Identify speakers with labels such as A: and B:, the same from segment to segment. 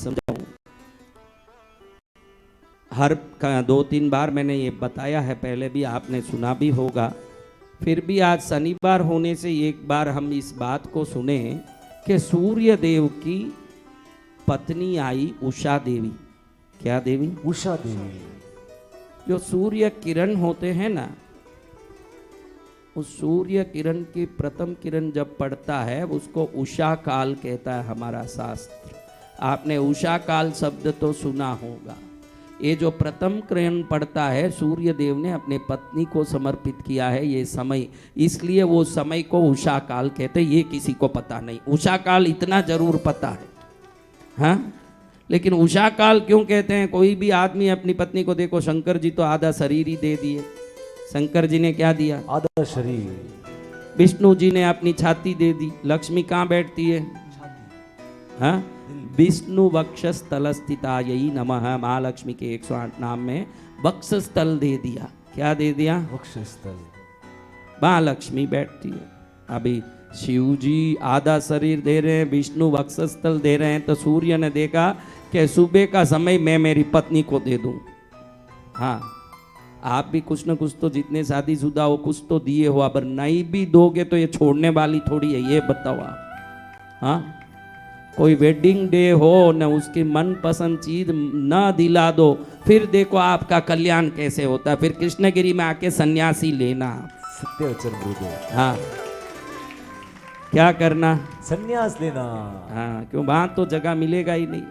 A: समझाऊं। हर 2-3 बार मैंने ये बताया है, पहले भी आपने सुना भी होगा, फिर भी आज शनिवार होने से एक बार हम इस बात को सुने कि सूर्य देव की पत्नी आई उषा देवी। क्या देवी?
B: उषा देवी।
A: जो सूर्य किरण होते हैं ना, उस सूर्य किरण की प्रथम किरण जब पड़ता है उसको उषा काल कहता है हमारा शास्त्र। आपने उषा काल शब्द तो सुना होगा। ये जो प्रथम किरण पड़ता है सूर्य देव ने अपने पत्नी को समर्पित किया है ये समय, इसलिए वो समय को उषा काल कहते हैं। ये किसी को पता नहीं, उषा काल इतना जरूर पता है, हाँ। लेकिन उषा काल क्यों कहते हैं? कोई भी आदमी अपनी पत्नी को देखो, शंकर जी तो आधा शरीर ही दे दिए। शंकर जी ने क्या दिया? आधा शरीर। विष्णु जी ने अपनी छाती दे दी। लक्ष्मी कहाँ बैठती है? हाँ, विष्णु वक्षस्थल स्थितायै नमः। महालक्ष्मी के 108 नाम में वक्षस्थल दे दिया। क्या दे दिया? वक्षस्थल। महालक्ष्मी बैठती है। अभी शिव जी आधा शरीर दे रहे हैं, विष्णु वक्षस्थल दे रहे हैं, तो सूर्य ने देखा कि सुबह का समय मैं मेरी पत्नी को दे दूं। हाँ, आप भी कुछ न कुछ तो, जितने शादीशुदा हो कुछ तो दिए हो, अगर नहीं भी दोगे तो ये छोड़ने वाली थोड़ी है, ये बताओ आप। हाँ, कोई वेडिंग डे हो न उसकी मनपसंद चीज न दिला दो, फिर देखो आपका कल्याण कैसे होता है। फिर कृष्णगिरी में आके सन्यासी लेना। हाँ, क्या करना? सन्यास लेना। हाँ, क्यों? वहां तो जगह मिलेगा ही नहीं।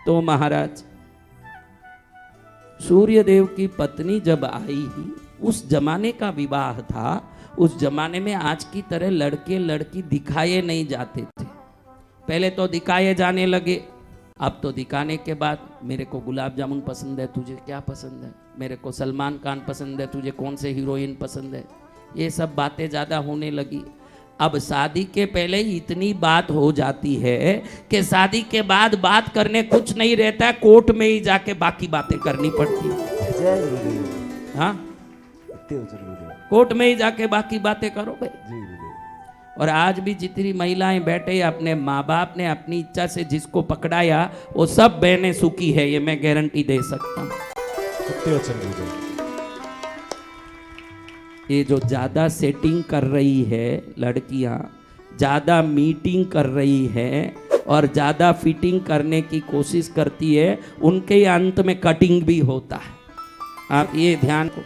A: तो महाराज, सूर्य देव की पत्नी जब आई, उस जमाने का विवाह था। उस जमाने में आज की तरह लड़के लड़की दिखाए नहीं जाते थे। पहले तो दिखाए जाने लगे, अब तो दिखाने के बाद मेरे को गुलाब जामुन पसंद है, तुझे क्या पसंद है? मेरे को सलमान खान पसंद है, तुझे कौन से हीरोइन पसंद है? ये सब बातें ज़्यादा होने लगी। अब शादी के पहले ही इतनी बात हो जाती है कि शादी के बाद बात करने कुछ नहीं रहता है, कोर्ट में ही जाके बाकी बातें करनी पड़ती है। हाँ, कोर्ट में ही जाके बाकी बातें करो भाई। और आज भी जितनी महिलाएं बैठे, अपने माँ बाप ने अपनी इच्छा से जिसको पकड़ाया वो सब बहनें सुखी है, ये मैं गारंटी दे सकता हूँ। ये जो ज्यादा सेटिंग कर रही है लड़कियां, ज्यादा मीटिंग कर रही है और ज्यादा फिटिंग करने की कोशिश करती है, उनके अंत में कटिंग भी होता है। आप ये ध्यान को।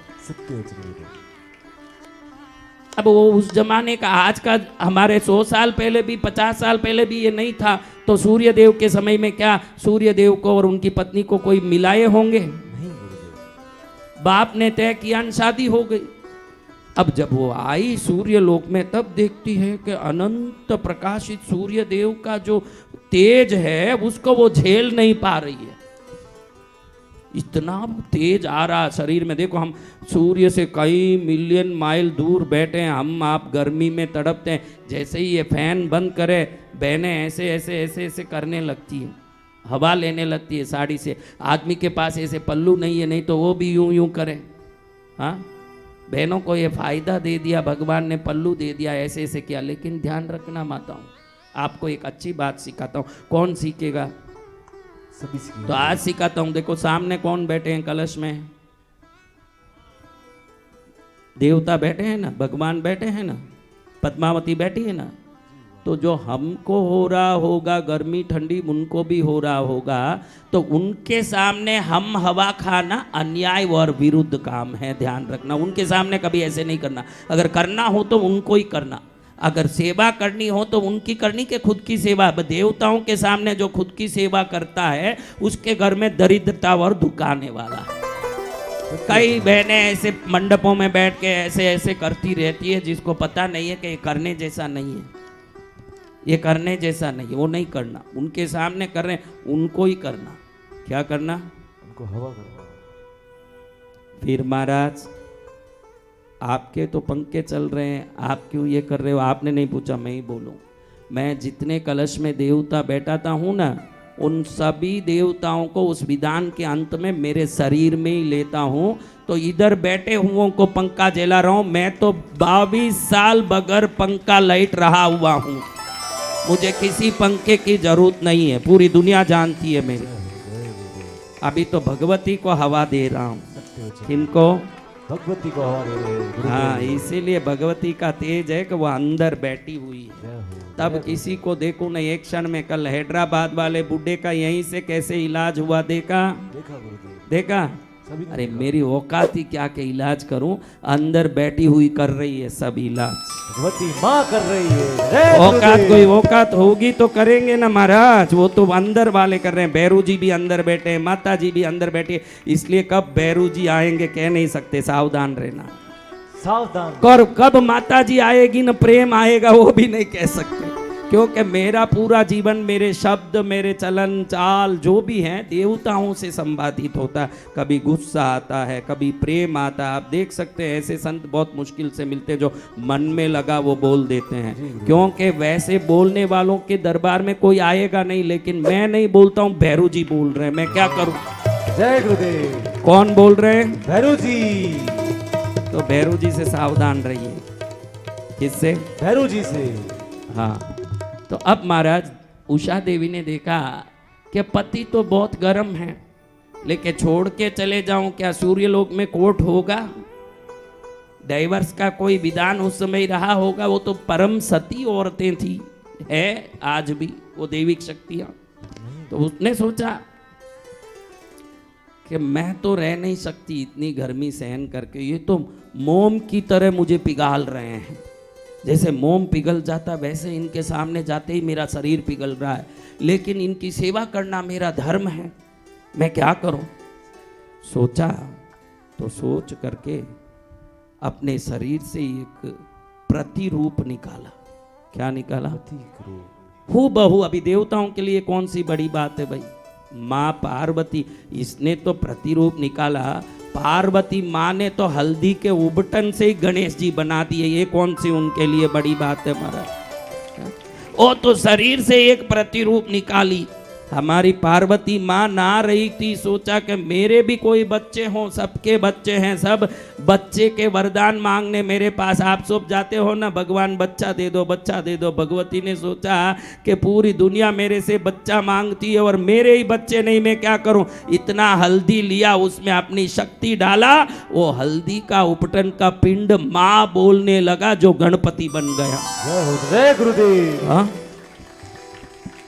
A: अब वो उस जमाने का, आज का हमारे 100 साल पहले भी 50 साल पहले भी ये नहीं था, तो सूर्य देव के समय में क्या सूर्य देव को और उनकी पत्नी को कोई मिलाए होंगे? नहीं। बाप ने तय किया, शादी हो गई। अब जब वो आई सूर्य लोक में, तब देखती है कि अनंत प्रकाशित सूर्य देव का जो तेज है उसको वो झेल नहीं पा रही है। इतना तेज आ रहा शरीर में। देखो, हम सूर्य से कई मिलियन माइल दूर बैठे हैं, हम आप गर्मी में तड़पते हैं। जैसे ही ये फैन बंद करे, बहनें ऐसे ऐसे ऐसे ऐसे करने लगती है, हवा लेने लगती है साड़ी से। आदमी के पास ऐसे पल्लू नहीं है, नहीं तो वो भी यूं यूं करे। हाँ, बहनों को ये फायदा दे दिया भगवान ने, पल्लू दे दिया, ऐसे ऐसे किया। लेकिन ध्यान रखना माताओं, आपको एक अच्छी बात सिखाता हूँ। कौन सीखेगा? सभी सीखेंगे। तो आज सिखाता हूँ। देखो सामने कौन बैठे हैं कलश में? देवता बैठे हैं ना, भगवान बैठे हैं ना, पद्मावती बैठी है ना। तो जो हमको हो रहा होगा गर्मी ठंडी, उनको भी हो रहा होगा, तो उनके सामने हम हवा खाना अन्याय और विरुद्ध काम है। ध्यान रखना, उनके सामने कभी ऐसे नहीं करना। अगर करना हो तो उनको ही करना, अगर सेवा करनी हो तो उनकी करनी के खुद की सेवा। देवताओं के सामने जो खुद की सेवा करता है उसके घर में दरिद्रता और दुख आने वाला है। कई बहनें ऐसे मंडपों में बैठ के ऐसे ऐसे करती रहती है, जिसको पता नहीं है कि ये करने जैसा नहीं है, ये करने जैसा नहीं है, वो नहीं करना। उनके सामने कर रहे हैं, उनको ही करना। क्या करना? उनको हवा करना। फिर महाराज, आपके तो पंखे चल रहे हैं, आप क्यों ये कर रहे हो? आपने नहीं पूछा, मैं ही बोलूं। मैं जितने कलश में देवता बैठाता हूं ना, उन सभी देवताओं को उस विधान के अंत में मेरे शरीर में ही लेता हूं। तो इधर बैठे हुओं को पंखा जला रहा हूं, मैं तो 22 साल बगैर पंखा लाइट रहा हुआ हूं। मुझे किसी पंखे की जरूरत नहीं है, पूरी दुनिया जानती है मेरी। अभी तो भगवती को हवा दे रहा हूँ। किनको?
B: भगवती को हवा दे रहे।
A: हाँ, इसीलिए भगवती का तेज है कि वो अंदर बैठी हुई है। तब किसी को देखो नहीं, एक क्षण में। कल हैदराबाद वाले बुड्ढे का यहीं से कैसे इलाज हुआ, देखा? देखा? अरे मेरी औकात ही क्या के इलाज करूं, अंदर बैठी हुई कर रही है सब इलाज।
B: भगवती माँ कर रही है।
A: औकात, कोई औकात होगी तो करेंगे ना महाराज। वो तो अंदर वाले कर रहे हैं। भैरू जी भी अंदर बैठे हैं, माता जी भी अंदर बैठे, इसलिए कब भैरू जी आएंगे कह नहीं सकते, सावधान रहना।
B: सावधान।
A: कब माता जी आएगी न प्रेम आएगा वो भी नहीं कह सकते, क्योंकि मेरा पूरा जीवन, मेरे शब्द, मेरे चलन चाल जो भी हैं देवताओं से संवादित होता है। कभी गुस्सा आता है, कभी प्रेम आता है। आप देख सकते हैं ऐसे संत बहुत मुश्किल से मिलते हैं जो मन में लगा वो बोल देते हैं, क्योंकि वैसे बोलने वालों के दरबार में कोई आएगा नहीं। लेकिन मैं नहीं बोलता हूँ, भैरू जी बोल रहे हैं, मैं क्या करूँ?
B: जय गुरुदेव।
A: कौन बोल रहे हैं?
B: भैरू जी।
A: तो भैरू जी से सावधान रहिए। किससे?
B: भैरू जी से।
A: हाँ। तो अब महाराज उषा देवी ने देखा कि पति तो बहुत गर्म है, लेकिन छोड़ के चले जाऊं, क्या सूर्यलोक में कोर्ट होगा? डाइवर्स का कोई विधान उस समय रहा होगा? वो तो परम सती औरतें थी, है आज भी वो दैविक शक्तियां। तो उसने सोचा कि मैं तो रह नहीं सकती इतनी गर्मी सहन करके, ये तो मोम की तरह मुझे पिघाल रहे हैं। जैसे मोम पिघल जाता वैसे इनके सामने जाते ही मेरा शरीर पिघल रहा है, लेकिन इनकी सेवा करना मेरा धर्म है, मैं क्या करूं? सोचा तो सोच करके अपने शरीर से एक प्रतिरूप निकाला। क्या निकाला? हूबहू। अभी देवताओं के लिए कौन सी बड़ी बात है भाई? माँ पार्वती, इसने तो प्रतिरूप निकाला। पार्वती माँ ने तो हल्दी के उबटन से ही गणेश जी बना दिए, ये कौन सी उनके लिए बड़ी बात है महाराज? वो तो शरीर से एक प्रतिरूप निकाली। हमारी पार्वती माँ ना रही थी, सोचा कि मेरे भी कोई बच्चे हों, सबके बच्चे हैं, सब बच्चे के वरदान मांगने मेरे पास आप सब जाते हो ना, भगवान बच्चा दे दो, बच्चा दे दो। भगवती ने सोचा कि पूरी दुनिया मेरे से बच्चा मांगती है और मेरे ही बच्चे नहीं, मैं क्या करूं? इतना हल्दी लिया, उसमें अपनी शक्ति डाला, वो हल्दी का उपटन का पिंड माँ बोलने लगा, जो गणपति बन गया।
B: जय गुरुदेव।
A: हाँ,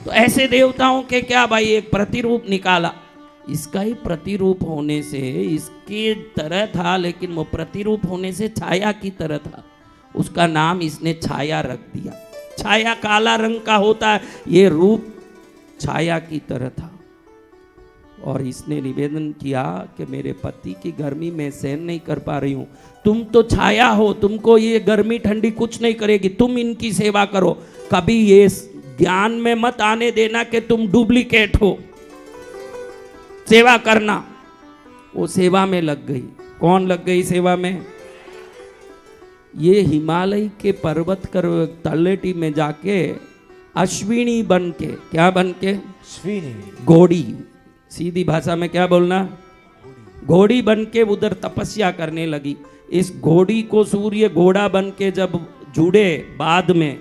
A: तो ऐसे देवताओं के क्या भाई, एक प्रतिरूप निकाला। इसका ही प्रतिरूप होने से इसके तरह था, लेकिन वो प्रतिरूप होने से छाया की तरह था, उसका नाम इसने छाया रख दिया। छाया काला रंग का होता है, ये रूप छाया की तरह था। और इसने निवेदन किया कि मेरे पति की गर्मी में सहन नहीं कर पा रही हूं, तुम तो छाया हो, तुमको ये गर्मी ठंडी कुछ नहीं करेगी, तुम इनकी सेवा करो। कभी ये ज्ञान में मत आने देना कि तुम डुप्लीकेट हो, सेवा करना। वो सेवा में लग गई। कौन लग गई सेवा में? ये हिमालय के पर्वत कर तलेटी में जाके अश्विनी बन के, क्या बन के? अश्विनी, घोड़ी। सीधी भाषा में क्या बोलना? घोड़ी बन के उधर तपस्या करने लगी। इस घोड़ी को सूर्य घोड़ा बन के जब जुड़े बाद में,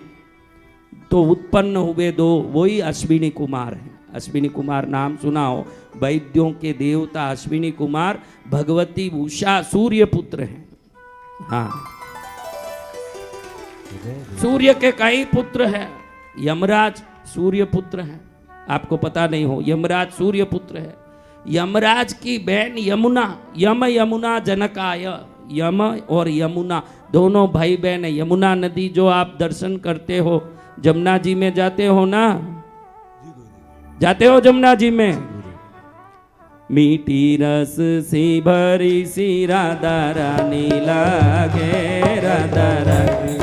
A: तो उत्पन्न हुए दो, वही अश्विनी कुमार हैं। अश्विनी कुमार नाम सुना हो? वैद्यों के देवता अश्विनी कुमार भगवती उषा सूर्य पुत्र हैं। हाँ, सूर्य के कई पुत्र हैं। यमराज सूर्य पुत्र हैं, आपको पता नहीं हो, यमराज सूर्य पुत्र है। यमराज की बहन यमुना, यम यमुना जनकाय, यम और यमुना दोनों भाई बहन है। यमुना नदी जो आप दर्शन करते हो, जमुना जी में जाते हो ना, जाते हो जमुना जी में? मीठी रस सी भरी सी राधा रानी लागे, राधा रानी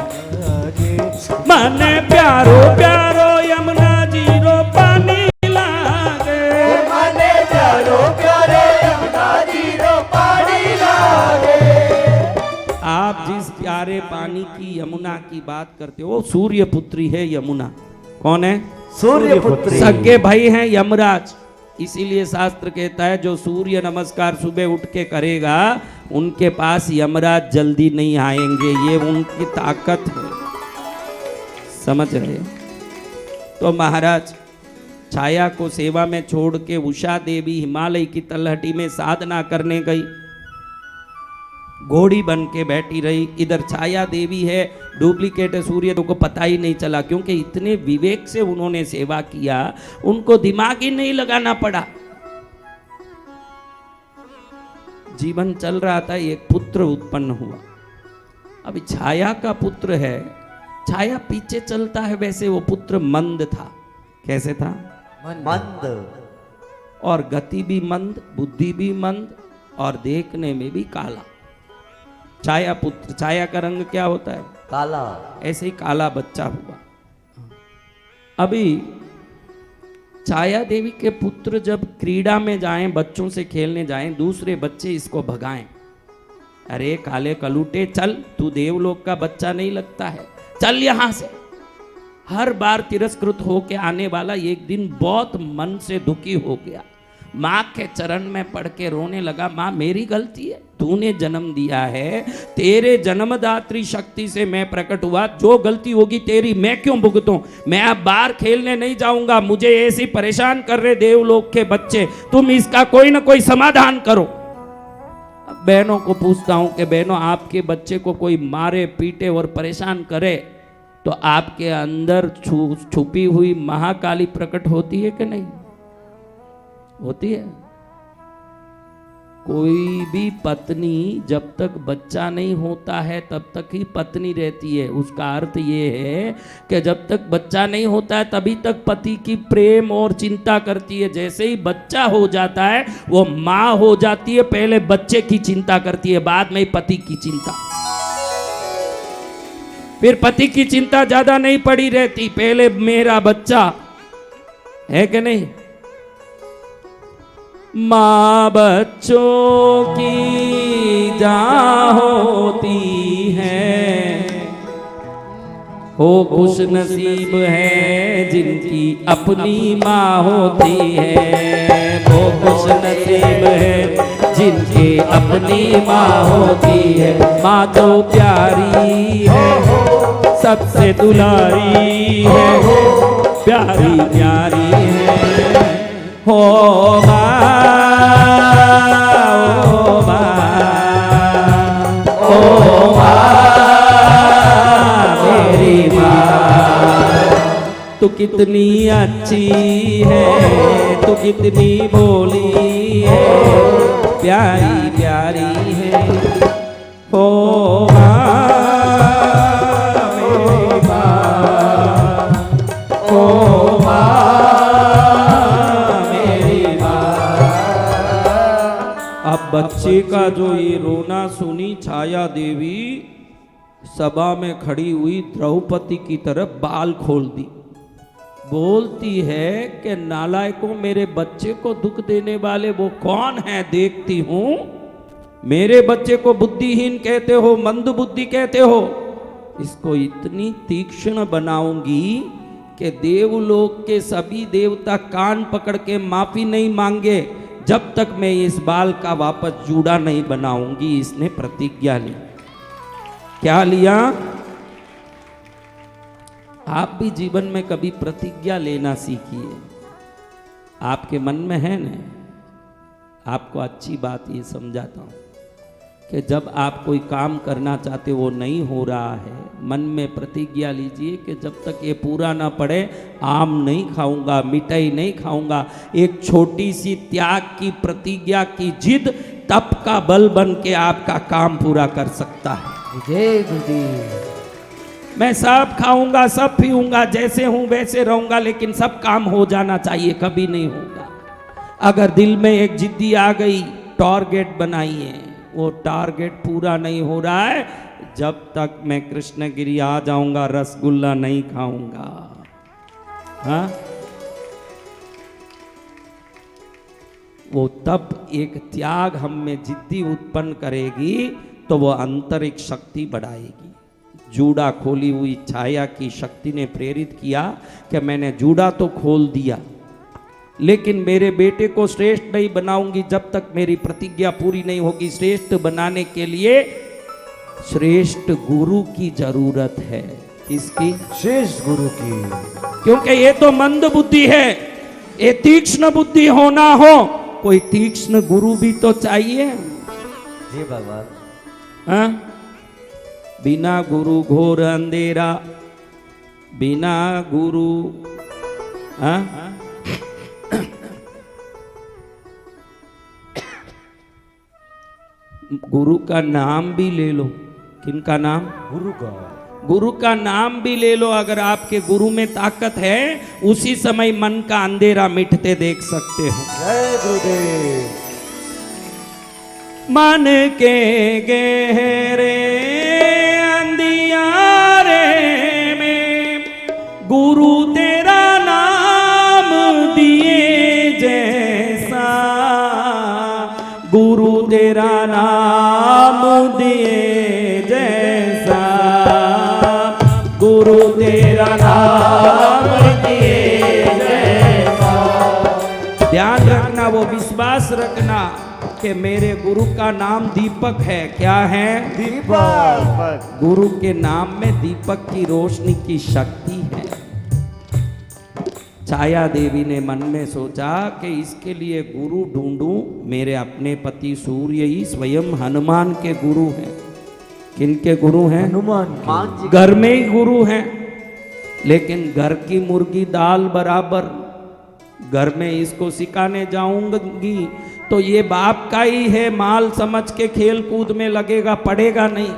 A: मन प्यारो प्यारो यमुना जी रो पानी लागे, मन प्यारो प्यारो यमुना जी रो पानी लागे। आप जिस प्यारे पानी की यमुना की बात करते हो, सूर्य पुत्री है यमुना। कौन है?
B: सूर्य पुत्री।
A: सगे भाई हैं यमराज। इसीलिए शास्त्र कहता है जो सूर्य नमस्कार सुबह उठ के करेगा, उनके पास यमराज जल्दी नहीं आएंगे, ये उनकी ताकत है। समझ रहे? तो महाराज छाया को सेवा में छोड़ के उषा देवी हिमालय की तलहटी में साधना करने गई, घोड़ी बन के बैठी रही। इधर छाया देवी है, डुप्लीकेट है, सूर्य को पता ही नहीं चला, क्योंकि इतने विवेक से उन्होंने सेवा किया, उनको दिमाग ही नहीं लगाना पड़ा। जीवन चल रहा था, एक पुत्र उत्पन्न हुआ। अभी छाया का पुत्र है, छाया पीछे चलता है, वैसे वो पुत्र मंद था। कैसे था?
B: मंद।
A: और गति भी मंद, बुद्धि भी मंद, और देखने में भी काला। छाया पुत्र, छाया का रंग क्या होता है?
B: काला।
A: ऐसे ही काला बच्चा हुआ। अभी छाया देवी के पुत्र जब क्रीड़ा में जाएं, बच्चों से खेलने जाएं, दूसरे बच्चे इसको भगाएं। अरे काले कलूटे, चल, तू देवलोक का बच्चा नहीं लगता है, चल यहां से। हर बार तिरस्कृत होके आने वाला एक दिन बहुत मन से दुखी हो गया, माँ के चरण में पड़ के रोने लगा, माँ मेरी गलती है, तूने जन्म दिया है, तेरे जन्मदात्री शक्ति से मैं प्रकट हुआ, जो गलती होगी तेरी मैं क्यों भुगतूं? मैं अब बाहर खेलने नहीं जाऊंगा, मुझे ऐसे परेशान कर रहे देवलोक के बच्चे, तुम इसका कोई ना कोई समाधान करो। अब बहनों को पूछता हूं कि बहनों, आपके बच्चे को कोई मारे पीटे और परेशान करे तो आपके अंदर छुपी हुई महाकाली प्रकट होती है कि नहीं होती है? कोई भी पत्नी जब तक बच्चा नहीं होता है तब तक ही पत्नी रहती है। उसका अर्थ ये है कि जब तक बच्चा नहीं होता है तभी तक पति की प्रेम और चिंता करती है। जैसे ही बच्चा हो जाता है वो माँ हो जाती है, पहले बच्चे की चिंता करती है, बाद में पति की चिंता। फिर पति की चिंता ज्यादा नहीं पड़ी रहती, पहले मेरा बच्चा है कि नहीं। माँ बच्चों की जान होती है, हो खुश नसीब है जिनकी अपनी माँ होती है, वो खुश नसीब है जिनकी अपनी माँ होती है। माँ तो प्यारी है, सबसे दुलारी है, प्यारी प्यारी है, हो माँ, ओ माँ, ओ माँ, मेरी माँ। तू कितनी अच्छी है, तू कितनी भोली है, प्यारी प्यारी है, हो माँ, मेरी माँ, हो माँ, मेरी माँ। अब बच्चे का जो ये रोना सुनी छाया देवी सभा में खड़ी हुई द्रौपदी की तरफ बाल खोल दी, बोलती है कि नालायकों, मेरे बच्चे को दुख देने वाले वो कौन है देखती हूं। मेरे बच्चे को बुद्धिहीन कहते हो, मंद बुद्धि कहते हो, इसको इतनी तीक्ष्ण बनाऊंगी कि देवलोक के सभी देवता कान पकड़ के माफी नहीं मांगे जब तक मैं इस बाल का वापस जूड़ा नहीं बनाऊंगी। इसने प्रतिज्ञा ली। क्या लिया? आप भी जीवन में कभी प्रतिज्ञा लेना सीखिए। आपके मन में है ना, आपको अच्छी बात ये समझाता हूँ कि जब आप कोई काम करना चाहते वो नहीं हो रहा है, मन में प्रतिज्ञा लीजिए कि जब तक ये पूरा ना पड़े आम नहीं खाऊंगा, मिठाई नहीं खाऊंगा। एक छोटी सी त्याग की प्रतिज्ञा की जिद तप का बल बन के आपका काम पूरा कर सकता है।
B: जय गुरुदेव।
A: मैं सब खाऊंगा, सब पीऊंगा, जैसे हूं वैसे रहूंगा, लेकिन सब काम हो जाना चाहिए, कभी नहीं होगा। अगर दिल में एक जिद्दी आ गई, टारगेट बनाइए, वो टारगेट पूरा नहीं हो रहा है, जब तक मैं कृष्णगिरी आ जाऊंगा रसगुल्ला नहीं खाऊंगा। हाँ, वो तब एक त्याग हम में जिद्दी उत्पन्न करेगी तो वो आंतरिक शक्ति बढ़ाएगी। जूड़ा खोली हुई छाया की शक्ति ने प्रेरित किया कि मैंने जूड़ा तो खोल दिया, लेकिन मेरे बेटे को श्रेष्ठ नहीं बनाऊंगी जब तक मेरी प्रतिज्ञा पूरी नहीं होगी। श्रेष्ठ बनाने के लिए श्रेष्ठ गुरु की जरूरत है। किसकी?
B: श्रेष्ठ गुरु की।
A: क्योंकि ये तो मंद बुद्धि है, ये तीक्ष्ण बुद्धि होना हो, कोई तीक्ष्ण गुरु भी तो चाहिए।
B: जी भगवान।
A: हाँ? बिना गुरु घोर अंधेरा, बिना गुरु, हाँ? गुरु का नाम भी ले लो। किनका नाम?
B: गुरु का।
A: गुरु का नाम भी ले लो। अगर आपके गुरु में ताकत है, उसी समय मन का अंधेरा मिटते देख सकते हो।
B: जय गुरुदेव।
A: मन के गहरे अंधियारे में गुरु तेरा नाम दिए जैसा, गुरु तेरा नाम दिए जैसा, गुरु तेरा नाम दिए जैसा। ध्यान रखना, वो विश्वास रखना कि मेरे गुरु का नाम दीपक है। क्या है?
B: दीपक।
A: गुरु के नाम में दीपक की रोशनी की शक्ति है। छाया देवी ने मन में सोचा कि इसके लिए गुरु ढूंढूं। मेरे अपने पति सूर्य ही स्वयं हनुमान के गुरु हैं। किनके गुरु हैं?
B: हनुमान।
A: घर में ही गुरु हैं, लेकिन घर की मुर्गी दाल बराबर। घर में इसको सिखाने जाऊंगी तो ये बाप का ही है, माल समझ के खेल कूद में लगेगा, पड़ेगा नहीं।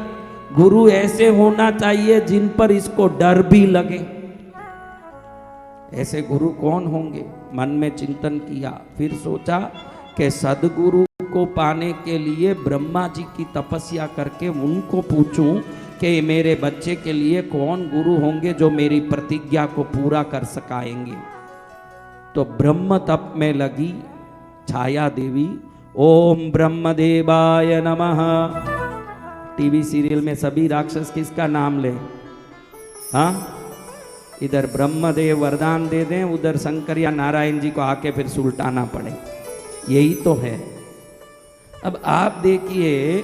A: गुरु ऐसे होना चाहिए जिन पर इसको डर भी लगे। ऐसे गुरु कौन होंगे? मन में चिंतन किया, फिर सोचा कि सदगुरु को पाने के लिए ब्रह्मा जी की तपस्या करके उनको पूछूं कि मेरे बच्चे के लिए कौन गुरु होंगे जो मेरी प्रतिज्ञा को पूरा कर सकाएंगे। तो ब्रह्म तप में लगी छाया देवी। ओम ब्रह्मदेवाय नमः। टीवी सीरियल में सभी राक्षस किसका नाम ले? हाँ, इधर ब्रह्मदेव वरदान दे दें, उधर शंकर या नारायण जी को आके फिर सुलटाना पड़े। यही तो है। अब आप देखिए,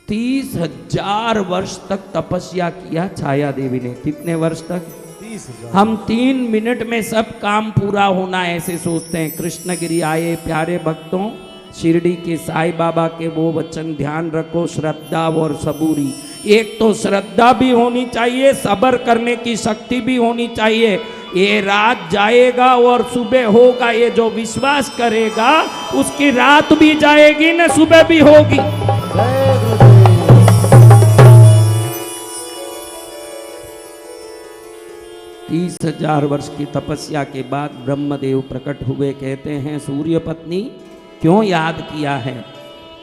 A: 30,000 वर्ष तक तपस्या किया छाया देवी ने। कितने वर्ष तक?
B: 30,000।
A: हम 3 मिनट में सब काम पूरा होना ऐसे सोचते हैं। कृष्णगिरी आए प्यारे भक्तों, शिरडी के साईं बाबा के वो वचन ध्यान रखो, श्रद्धा और सबूरी। एक तो श्रद्धा भी होनी चाहिए, सब्र करने की शक्ति भी होनी चाहिए। ये रात जाएगा और सुबह होगा, ये जो विश्वास करेगा उसकी रात भी जाएगी न सुबह भी होगी।
B: जय गुरुदेव।
A: 30,000 वर्ष की तपस्या के बाद ब्रह्मदेव प्रकट हुए। कहते हैं, सूर्य पत्नी क्यों याद किया है?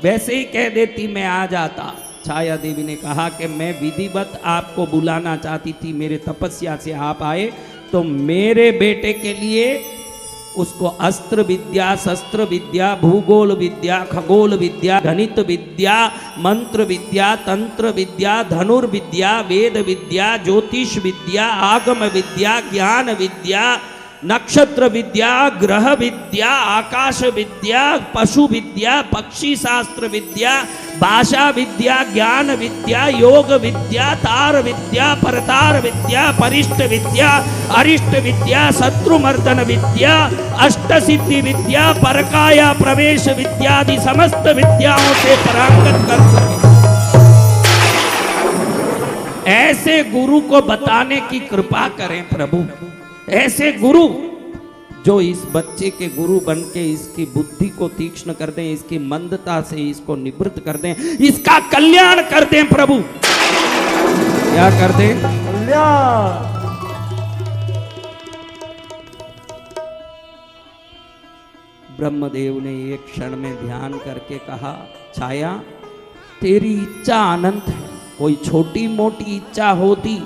A: वैसे ही कह देती मैं आ जाता। छाया देवी ने कहा कि मैं विधिवत आपको बुलाना चाहती थी, मेरे तपस्या से आप आए तो मेरे बेटे के लिए उसको अस्त्र विद्या, शस्त्र विद्या, भूगोल विद्या, खगोल विद्या, गणित विद्या, मंत्र विद्या, तंत्र विद्या, धनुर्विद्या, वेद विद्या, ज्योतिष विद्या, आगम विद्या, ज्ञान विद्या, नक्षत्र विद्या, ग्रह विद्या, आकाश विद्या, पशु विद्या, पक्षी शास्त्र विद्या, भाषा विद्या, ज्ञान विद्या, योग विद्या, तार विद्या, परतार विद्या, परिष्ट विद्या, अरिष्ट विद्या, शत्रुमर्दन विद्या, अष्ट सिद्धि विद्या, परकाया प्रवेश विद्या आदि समस्त विद्याओं से परांगत कर सके। ऐसे गुरु को बताने की कृपा करें प्रभु। ऐसे गुरु जो इस बच्चे के गुरु बन के इसकी बुद्धि को तीक्ष्ण कर दें, इसकी मंदता से इसको निवृत्त कर दें, इसका कल्याण कर दें प्रभु। क्या कर दें?
B: कल्याण।
A: ब्रह्मदेव ने एक क्षण में ध्यान करके कहा, छाया तेरी इच्छा अनंत है। कोई छोटी मोटी इच्छा होती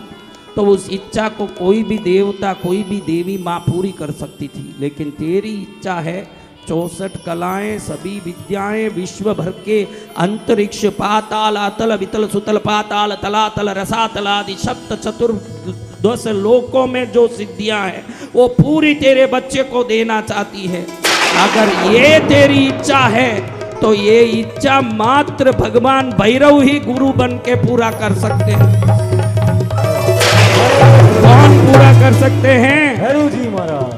A: तो उस इच्छा को कोई भी देवता, कोई भी देवी माँ पूरी कर सकती थी, लेकिन तेरी इच्छा है 64 कलाएं, सभी विद्याएं, विश्व भर के अंतरिक्ष, पाताल, अतल, वितल, सुतल, पाताल, तलातल, रसातल आदि सप्त चतुर्दश लोकों में जो सिद्धियां हैं वो पूरी तेरे बच्चे को देना चाहती है। अगर ये तेरी इच्छा है तो ये इच्छा मात्र भगवान भैरव ही गुरु बन के पूरा कर सकते हैं। कौन पूरा कर सकते हैं?
B: भैरू जी महाराज।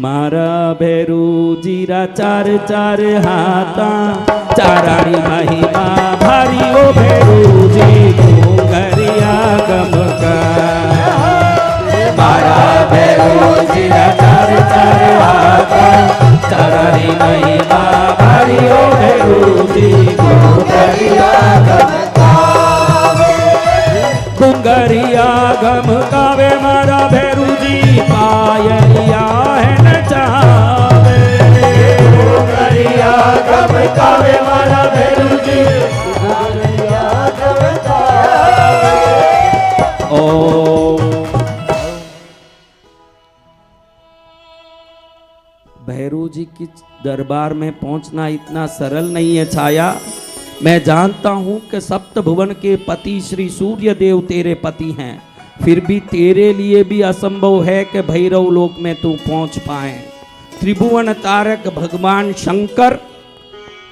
A: मारा भैरू जीरा चार चार हाथा, चारानी महिमा भारी ओ भैरू जी घूंघरिया गमका। मारा भैरू जीरा चार चार हाथा, चारानी महिमा भारी ओ भैरू जी घूंघरिया गमका। घूंघरिया गमकावे मारा भैरू जी पायलिया है नचावे। घूंघरिया गमकावे मारा भैरू जी घूंघरिया गमकावे। ओ भैरू जी की दरबार में पहुंचना इतना सरल नहीं है छाया। मैं जानता हूं कि सप्त भुवन के पति श्री सूर्य देव तेरे पति हैं, फिर भी तेरे लिए भी असंभव है कि भैरव लोक में तू पहुंच पाए। त्रिभुवन तारक भगवान शंकर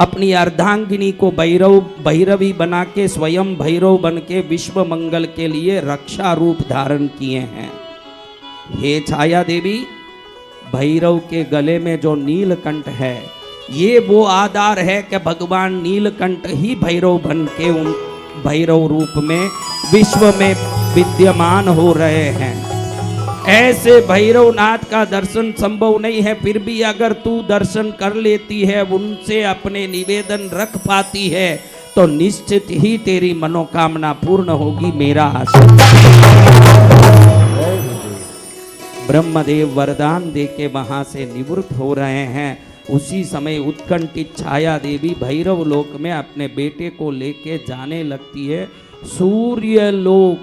A: अपनी अर्धांगिनी को भैरवी बना के स्वयं भैरव बन के विश्व मंगल के लिए रक्षा रूप धारण किए हैं। हे छाया देवी, भैरव के गले में जो नीलकंठ है, ये वो आधार है कि भगवान नीलकंठ ही भैरव बन के उन भैरव रूप में विश्व में विद्यमान हो रहे हैं। ऐसे भैरवनाथ का दर्शन संभव नहीं है, फिर भी अगर तू दर्शन कर लेती है, उनसे अपने निवेदन रख पाती है, तो निश्चित ही तेरी मनोकामना पूर्ण होगी। मेरा ब्रह्मदेव वरदान देके वहां से निवृत्त हो रहे हैं। उसी समय उत्कंठित छाया देवी भैरव लोक में अपने बेटे को लेके जाने लगती है सूर्य लोक।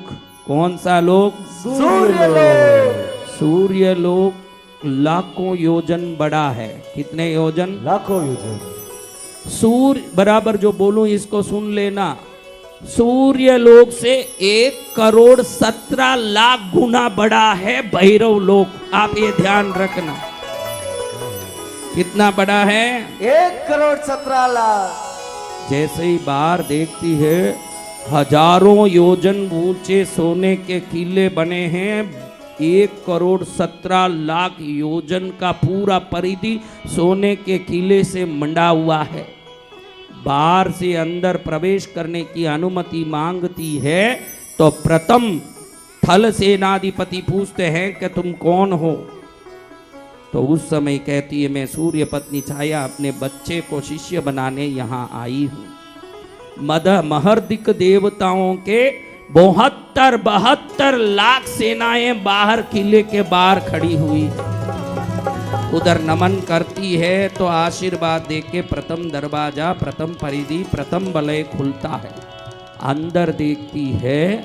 A: कौन सा लोक?
B: सूर्य लोक।
A: सूर्य लोक लाखों योजन बड़ा है। कितने योजन?
B: लाखों योजन।
A: सूर्य बराबर जो बोलूं इसको सुन लेना। सूर्य लोक से 1,17,00,000 गुना बड़ा है भैरव लोक। आप ये ध्यान रखना। कितना बड़ा है?
B: 1,17,00,000।
A: जैसे ही बाहर देखती है, हजारों योजन ऊंचे सोने के किले बने हैं। 1,17,00,000 योजन का पूरा परिधि सोने के किले से मंडा हुआ है। बाहर से अंदर प्रवेश करने की अनुमति मांगती है तो प्रथम थल सेनाधिपति पूछते हैं कि तुम कौन हो? तो उस समय कहती है, मैं सूर्य पत्नी छाया अपने बच्चे को शिष्य बनाने यहाँ आई हूँ। महर्दिक देवताओं के 72 लाख सेनाएं बाहर किले के बाहर खड़ी हुई। उधर नमन करती है तो आशीर्वाद देके प्रथम दरवाजा, प्रथम परिधि, प्रथम वलय खुलता है। अंदर देखती है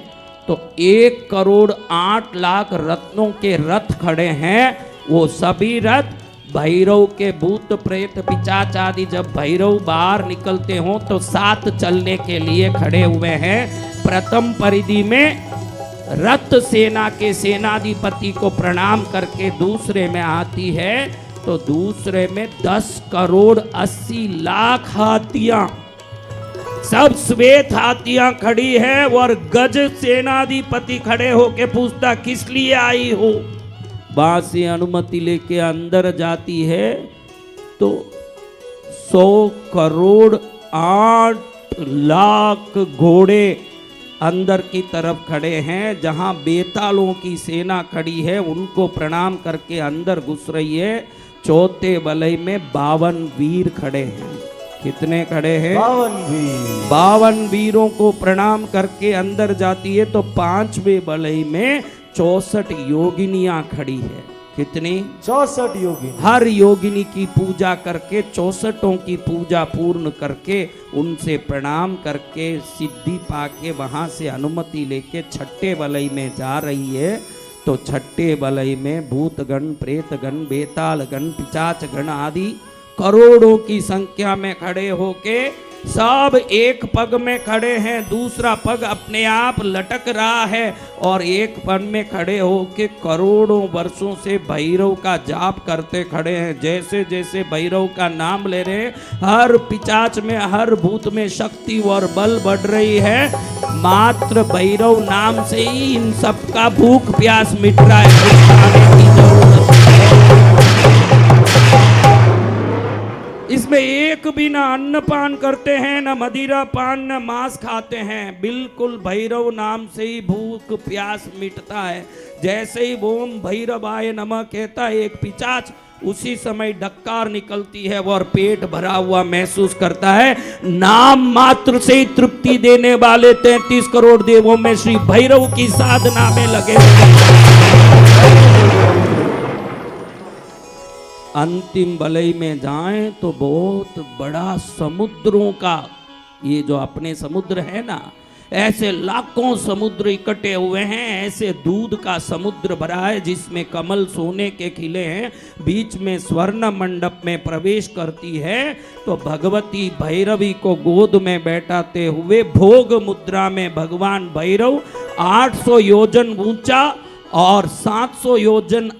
A: तो 1,08,00,000 रत्नों के रथ खड़े हैं। वो सभी रथ भैरव के भूत प्रेत पिशाच आदि जब भैरव बाहर निकलते हो तो साथ चलने के लिए खड़े हुए हैं। प्रथम परिधि में रथ सेना के सेनाधिपति को प्रणाम करके दूसरे में आती है तो दूसरे में 10,80,00,000 हाथियां, सब श्वेत हाथियां खड़ी है। और गज सेनाधिपति खड़े होके पूछता, किस लिए आई हो? वहां से अनुमति लेके अंदर जाती है तो 100,08,00,000 घोड़े अंदर की तरफ खड़े हैं। जहां बेतालों की सेना खड़ी है उनको प्रणाम करके अंदर घुस रही है। चौथे वलय में 52 वीर खड़े हैं। कितने खड़े हैं? 52 वीरों को प्रणाम करके अंदर जाती है तो 5वें वलय में 64 योगिनियां खड़ी है। कितनी? 64 योगिनी। हर योगिनी की पूजा करके 64 की पूजा पूर्ण करके उनसे प्रणाम करके सिद्धि पाके वहां से अनुमति लेके 6ठे वलय में जा रही है। तो 6ठे वलय में भूतगण, प्रेतगण, बेतालगण, पिशाचगण आदि करोड़ों की संख्या में खड़े होके सब एक पग में खड़े हैं, दूसरा पग अपने आप लटक रहा है और एक पग में खड़े होके करोड़ों वर्षों से भैरव का जाप करते खड़े हैं। जैसे जैसे भैरव का नाम ले रहे, हर पिशाच में, हर भूत में शक्ति और बल बढ़ रही है। मात्र भैरव नाम से ही इन सबका भूख प्यास मिट रहा है, कुछ खाने की जरूरत है। इसमें एक भी ना अन्न पान करते हैं, ना मदिरा पान, ना मांस खाते हैं, बिल्कुल भैरव नाम से ही भूख प्यास मिटता है। जैसे ही ओम भैरवाय नमः कहता है एक पिशाच, उसी समय डक्कार निकलती है वो और पेट भरा हुआ महसूस करता है। नाम मात्र से ही तृप्ति देने वाले 33 करोड़ देवों में श्री भैरव की साधना में लगे अंतिम बलई में जाएं तो बहुत बड़ा समुद्रों का, ये जो अपने समुद्र है ना, ऐसे लाखों समुद्र इकट्ठे हुए हैं, ऐसे दूध का समुद्र भरा है जिसमें कमल सोने के खिले हैं, बीच में स्वर्ण मंडप में प्रवेश करती है तो भगवती भैरवी को गोद में बैठाते हुए भोग मुद्रा में भगवान भैरव 800 योजन ऊंचा और 700 योजन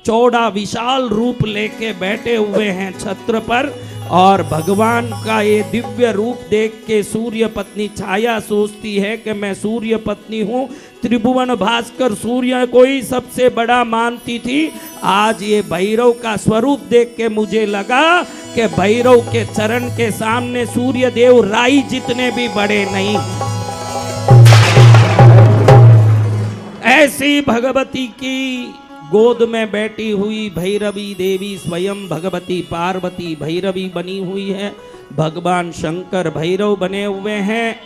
A: चौड़ा विशाल रूप लेके बैठे हुए हैं छत्र पर। और भगवान का ये दिव्य रूप देख के सूर्य पत्नी छाया सोचती है कि मैं सूर्य पत्नी हूँ, त्रिभुवन भास्कर सूर्य को ही सबसे बड़ा मानती थी। आज ये भैरव का स्वरूप देख के मुझे लगा कि भैरव के चरण के सामने सूर्य देव राई जितने भी बड़े नहीं। ऐसी भगवती की गोद में बैठी हुई भैरवी देवी स्वयं भगवती पार्वती भैरवी बनी हुई है। भगवान शंकर भैरव बने हुए हैं,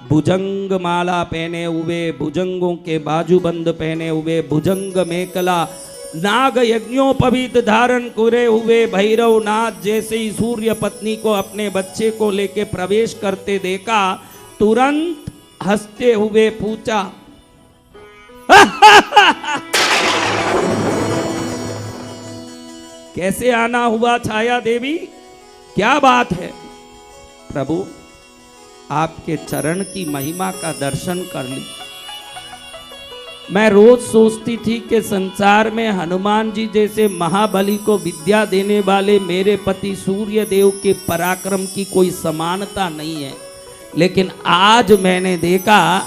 A: भुजंग माला पहने हुए, भुजंगों के बाजूबंद पहने हुए, भुजंग मेखला, नाग यज्ञोपवीत धारण करे हुए भैरव नाथ जैसे ही सूर्य पत्नी को अपने बच्चे को लेके प्रवेश करते देखा, तुरंत हंसते हुए पूछा कैसे आना हुआ छाया देवी, क्या बात है? प्रभु आपके चरण की महिमा का दर्शन कर ली। मैं रोज सोचती थी कि संसार में हनुमान जी जैसे महाबली को विद्या देने वाले मेरे पति सूर्य देव के पराक्रम की कोई समानता नहीं है, लेकिन आज मैंने देखा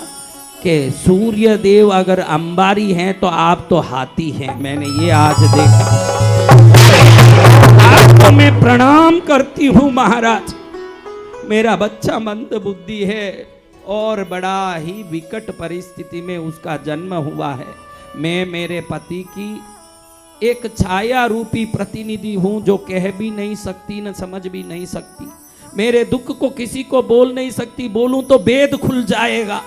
A: कि सूर्य देव अगर अंबारी हैं तो आप तो हाथी हैं। मैंने ये आज देखा। आपको मैं प्रणाम करती हूँ महाराज। मेरा बच्चा मंद बुद्धि है और बड़ा ही विकट परिस्थिति में उसका जन्म हुआ है। मैं मेरे पति की एक छाया रूपी प्रतिनिधि हूँ जो कह भी नहीं सकती, न समझ भी नहीं सकती। मेरे दुख को किसी को बोल नहीं सकती, बोलूं तो वेद खुल जाएगा।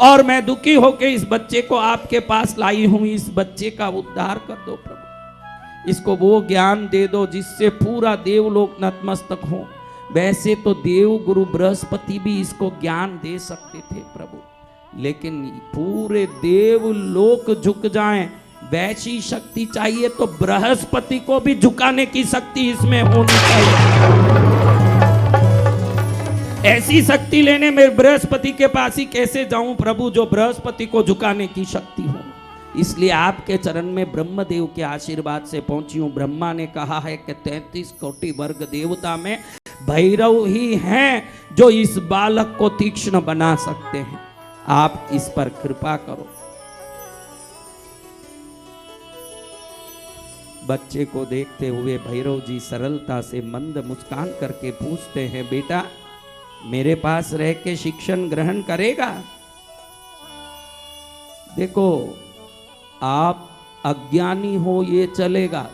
A: और मैं दुखी होकर इस बच्चे को आपके पास लाई हूं। इस बच्चे का उद्धार कर दो प्रभु, इसको वो ज्ञान दे दो जिससे पूरा देवलोक नतमस्तक हो। वैसे तो देव गुरु बृहस्पति भी इसको ज्ञान दे सकते थे प्रभु, लेकिन पूरे देवलोक झुक जाएं वैसी शक्ति चाहिए तो बृहस्पति को भी झुकाने की शक्ति इसमें होनी चाहिए। ऐसी शक्ति लेने में बृहस्पति के पास ही कैसे जाऊं प्रभु, जो बृहस्पति को झुकाने की शक्ति हो। इसलिए आपके चरण में ब्रह्मदेव के आशीर्वाद से पहुंची हूं। ब्रह्मा ने कहा है कि 33 कोटि वर्ग देवता में भैरव ही हैं जो इस बालक को तीक्ष्ण बना सकते हैं। आप इस पर कृपा करो। बच्चे को देखते हुए भैरव जी सरलता से मंद मुस्कान करके पूछते हैं, बेटा मेरे पास रह के शिक्षण ग्रहण करेगा? देखो आप अज्ञानी हो ये चलेगा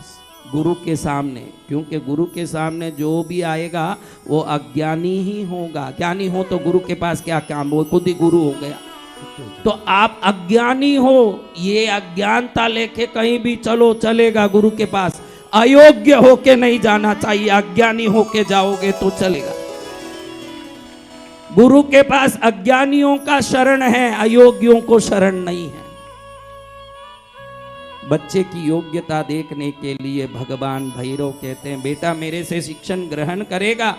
A: गुरु के सामने, क्योंकि गुरु के सामने जो भी आएगा वो अज्ञानी ही होगा। ज्ञानी हो तो गुरु के पास क्या काम, वो खुद ही गुरु हो गया। तो आप अज्ञानी हो, ये अज्ञानता लेके कहीं भी चलो चलेगा गुरु के पास। अयोग्य होके नहीं जाना चाहिए, अज्ञानी होके जाओगे तो चलेगा। गुरु के पास अज्ञानियों का शरण है, अयोग्यों को शरण नहीं है। बच्चे की योग्यता देखने के लिए भगवान भैरव कहते हैं, बेटा मेरे से शिक्षण ग्रहण करेगा?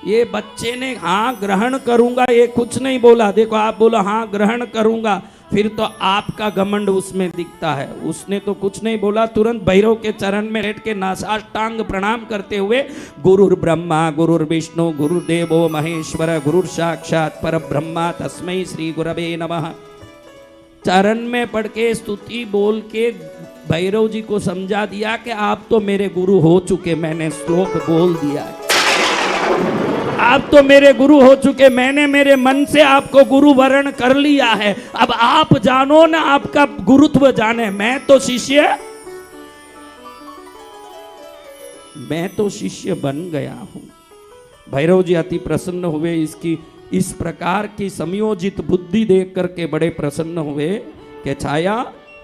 A: ये बच्चे ने हाँ ग्रहण करूंगा ये कुछ नहीं बोला। देखो आप बोलो हाँ ग्रहण करूंगा, फिर तो आपका घमंड उसमें दिखता है। उसने तो कुछ नहीं बोला, तुरंत भैरव के चरण में लेट के नासाष्टांग प्रणाम करते हुए गुरुर ब्रह्मा गुरुर विष्णु गुरुदेवो महेश्वर गुरुर साक्षात पर ब्रह्मा तस्मै श्री गुरवे नमः चरण में पढ़ के स्तुति बोल के भैरव जी को समझा दिया कि आप तो मेरे गुरु हो चुके, मैंने श्लोक बोल दिया है, आप तो मेरे गुरु हो चुके, मैंने मेरे मन से आपको गुरु वर्ण कर लिया है, अब आप जानो ना, आपका गुरुत्व जाने, मैं तो शिष्य बन गया हूं। भैरव जी अति प्रसन्न हुए, इसकी इस प्रकार की समयोजित बुद्धि देख करके बड़े प्रसन्न हुए कि छाया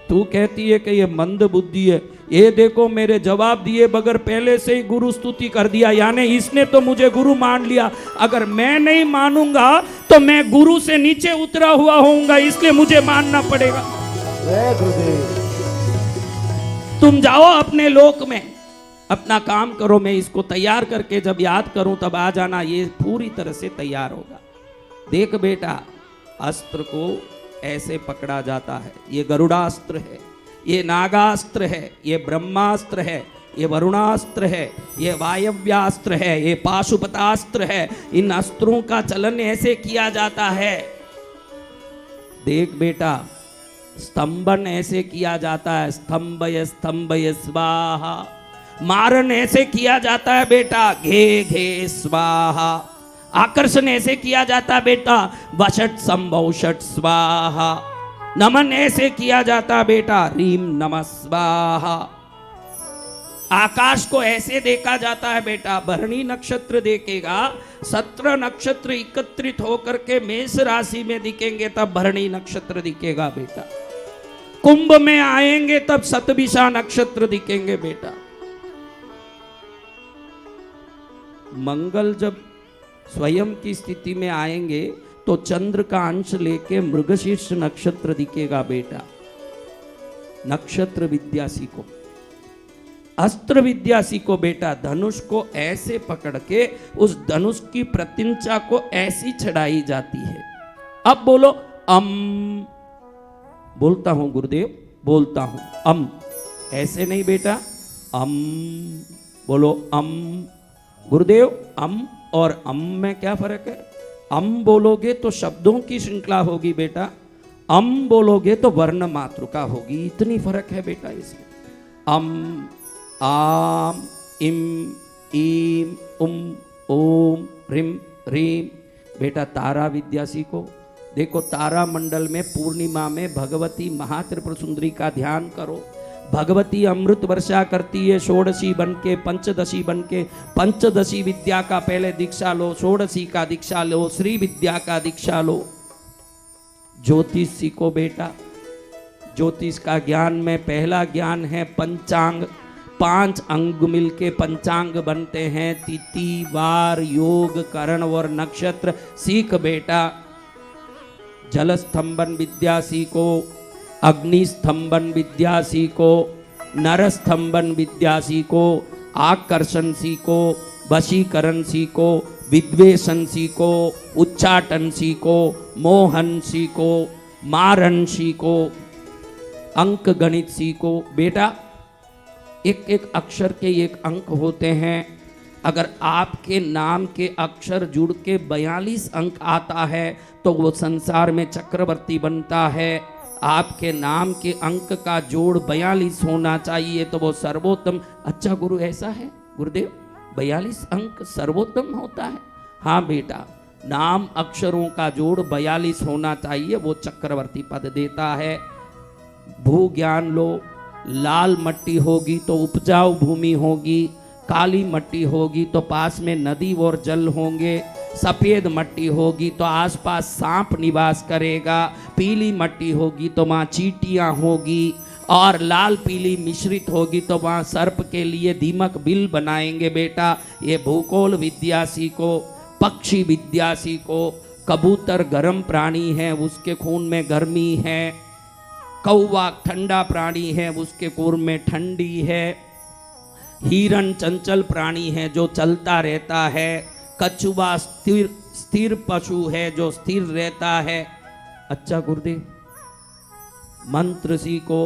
A: तू कहती है कि ये मंद बुद्धि है, ये देखो मेरे जवाब दिए बगैर पहले से ही गुरु स्तुति कर दिया, यानी इसने तो मुझे गुरु मान लिया। अगर मैं नहीं मानूंगा तो मैं गुरु से नीचे उतरा हुआ होऊंगा, इसलिए मुझे मानना पड़ेगा।
B: जय गुरुदेव।
A: तुम जाओ अपने लोक में, अपना काम करो, मैं इसको तैयार करके जब याद करूं तब आ जाना, ये पूरी तरह से तैयार होगा। देख बेटा, अस्त्र को ऐसे पकड़ा जाता है, ये गरुड़ास्त्र है, ये नागास्त्र है, ये ब्रह्मास्त्र है, ये वरुणास्त्र है, ये वायव्यास्त्र है, ये पाशुपतास्त्र है। इन अस्त्रों का चलन ऐसे किया जाता है। देख बेटा, स्तंभन ऐसे किया जाता है, स्तंभय स्तंभय स्वाहा। मारन ऐसे किया जाता है बेटा, घे घे स्वाहा। आकर्षण ऐसे किया जाता है बेटा, वषट संभौषट स्वाहा। नमन ऐसे किया जाता है बेटा, रीम नमः स्वाहा। आकाश को ऐसे देखा जाता है बेटा, भरणी नक्षत्र देखेगा, 17 नक्षत्र एकत्रित होकर के मेष राशि में दिखेंगे तब भरणी नक्षत्र दिखेगा बेटा। कुंभ में आएंगे तब सतभिषा नक्षत्र दिखेंगे बेटा। मंगल जब स्वयं की स्थिति में आएंगे तो चंद्र का अंश लेके मृगशीर्ष नक्षत्र दिखेगा बेटा। नक्षत्र विद्या सीखो, अस्त्र विद्या सीखो बेटा। धनुष को ऐसे पकड़ के उस धनुष की प्रतिंचा को ऐसी चढ़ाई जाती है। अब बोलो अम, बोलता हूं गुरुदेव, बोलता हूं अम, ऐसे नहीं बेटा, अम बोलो अम। गुरुदेव अम और अम में क्या फर्क है? अम बोलोगे तो शब्दों की श्रृंखला होगी बेटा, अम बोलोगे तो वर्ण मातृका होगी, इतनी फर्क है बेटा इसमें। अम, आम, इम, ईम, उम, ओम, रिम, रीम। बेटा तारा विद्या सीखो। देखो तारा मंडल में पूर्णिमा में भगवती महात्रिपुर सुंदरी का ध्यान करो। भगवती अमृत वर्षा करती है, षोडशी बन के पंचदशी बन के। पंचदशी विद्या का पहले दीक्षा लो, षोडशी का दीक्षा लो, श्री विद्या का दीक्षा लो। ज्योतिष सीखो बेटा। ज्योतिष का ज्ञान में पहला ज्ञान है पंचांग। 5 अंग मिलके पंचांग बनते हैं, तिथि, वार, योग, करण और नक्षत्र। सीख बेटा। जल स्तंभन विद्या सीखो, अग्नि स्तंभन विद्या सीखो, नर स्तंभन विद्या सीखो, आकर्षण सीखो, वशीकरण सीखो, विद्वेषण सीखो, उच्चाटन सीखो, मोहन सीखो, मारन सीखो, अंक गणित सीखो। बेटा एक एक अक्षर के एक अंक होते हैं। अगर आपके नाम के अक्षर जुड़ के 42 अंक आता है तो वो संसार में चक्रवर्ती बनता है। आपके नाम के अंक का जोड़ 42 होना चाहिए तो वो सर्वोत्तम। अच्छा गुरु ऐसा है गुरुदेव, 42 अंक सर्वोत्तम होता है? हाँ बेटा, नाम अक्षरों का जोड़ 42 होना चाहिए, वो चक्रवर्ती पद देता है। भू ज्ञान लो। लाल मट्टी होगी तो उपजाऊ भूमि होगी, काली मट्टी होगी तो पास में नदी और जल होंगे, सफ़ेद मट्टी होगी तो आसपास सांप निवास करेगा, पीली मट्टी होगी तो वहाँ चींटियाँ होगी, और लाल पीली मिश्रित होगी तो वहाँ सर्प के लिए दीमक बिल बनाएंगे। बेटा ये भूगोल विद्या सीखो। पक्षी विद्या सीखो। कबूतर गर्म प्राणी है, उसके खून में गर्मी है। कौवा ठंडा प्राणी है, उसके खून में ठंडी है। हिरण चंचल प्राणी है जो चलता रहता है। कछुआ स्थिर पशु है जो स्थिर रहता है। अच्छा गुरुदेव, मंत्र सीखो।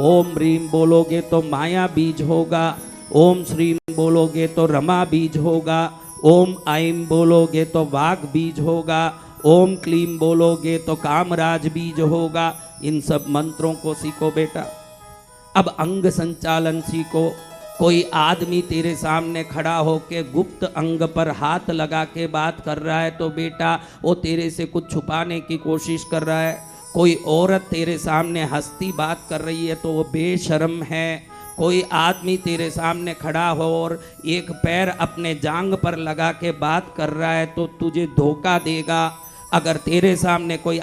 A: ओम ह्रीम बोलोगे तो माया बीज होगा, ओम श्रीम बोलोगे तो रमा बीज होगा, ओम ऐम बोलोगे तो वाग बीज होगा, ओम क्लीम बोलोगे तो कामराज बीज होगा। इन सब मंत्रों को सीखो बेटा। अब अंग संचालन सीखो। कोई आदमी तेरे सामने खड़ा होके गुप्त अंग पर हाथ लगा के बात कर रहा है तो बेटा वो तेरे से कुछ छुपाने की कोशिश कर रहा है। कोई औरत तेरे सामने हंसती बात कर रही है तो वो बेशर्म है। कोई आदमी तेरे सामने खड़ा हो और एक पैर अपने जांग पर लगा के बात कर रहा है तो तुझे धोखा देगा। अगर तेरे सामने कोई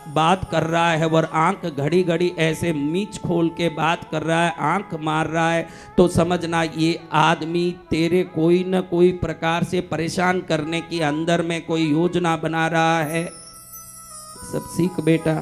A: बात कर रहा है और आंख घड़ी घड़ी ऐसे मीच खोल के बात कर रहा है, आंख मार रहा है, तो समझना ये आदमी तेरे कोई न कोई प्रकार से परेशान करने की अंदर में कोई योजना बना रहा है। सब सीख बेटा।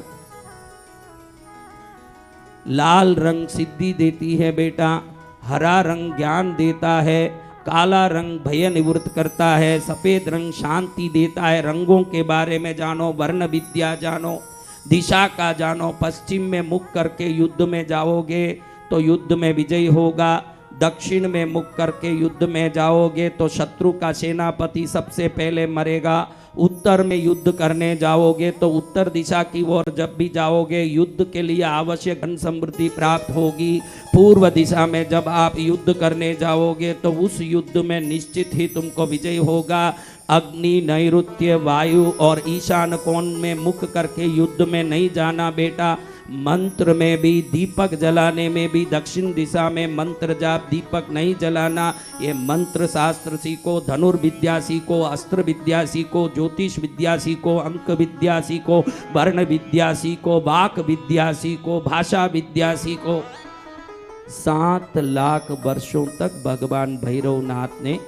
A: लाल रंग सिद्धि देती है बेटा, हरा रंग ज्ञान देता है, काला रंग भय निवृत्त करता है, सफेद रंग शांति देता है। रंगों के बारे में जानो, वर्ण विद्या जानो, दिशा का जानो। पश्चिम में मुख करके युद्ध में जाओगे तो युद्ध में विजय होगा। दक्षिण में मुख करके युद्ध में जाओगे तो शत्रु का सेनापति सबसे पहले मरेगा। उत्तर में युद्ध करने जाओगे तो उत्तर दिशा की ओर जब भी जाओगे युद्ध के लिए आवश्यक धन समृद्धि प्राप्त होगी। पूर्व दिशा में जब आप युद्ध करने जाओगे तो उस युद्ध में निश्चित ही तुमको विजय होगा। अग्नि, नैऋत्य, वायु और ईशान कोण में मुख करके युद्ध में नहीं जाना बेटा। मंत्र में भी, दीपक जलाने में भी दक्षिण दिशा में मंत्र जाप दीपक नहीं जलाना। ये मंत्र शास्त्र सीखो, धनुर्विद्या सीखो, अस्त्र विद्या सीखो, ज्योतिष विद्या सीखो, अंक विद्या सीखो, वर्ण विद्या सीखो, वाक विद्या सीखो, भाषा विद्या सीखो। 7 लाख वर्षों तक भगवान भैरवनाथ ने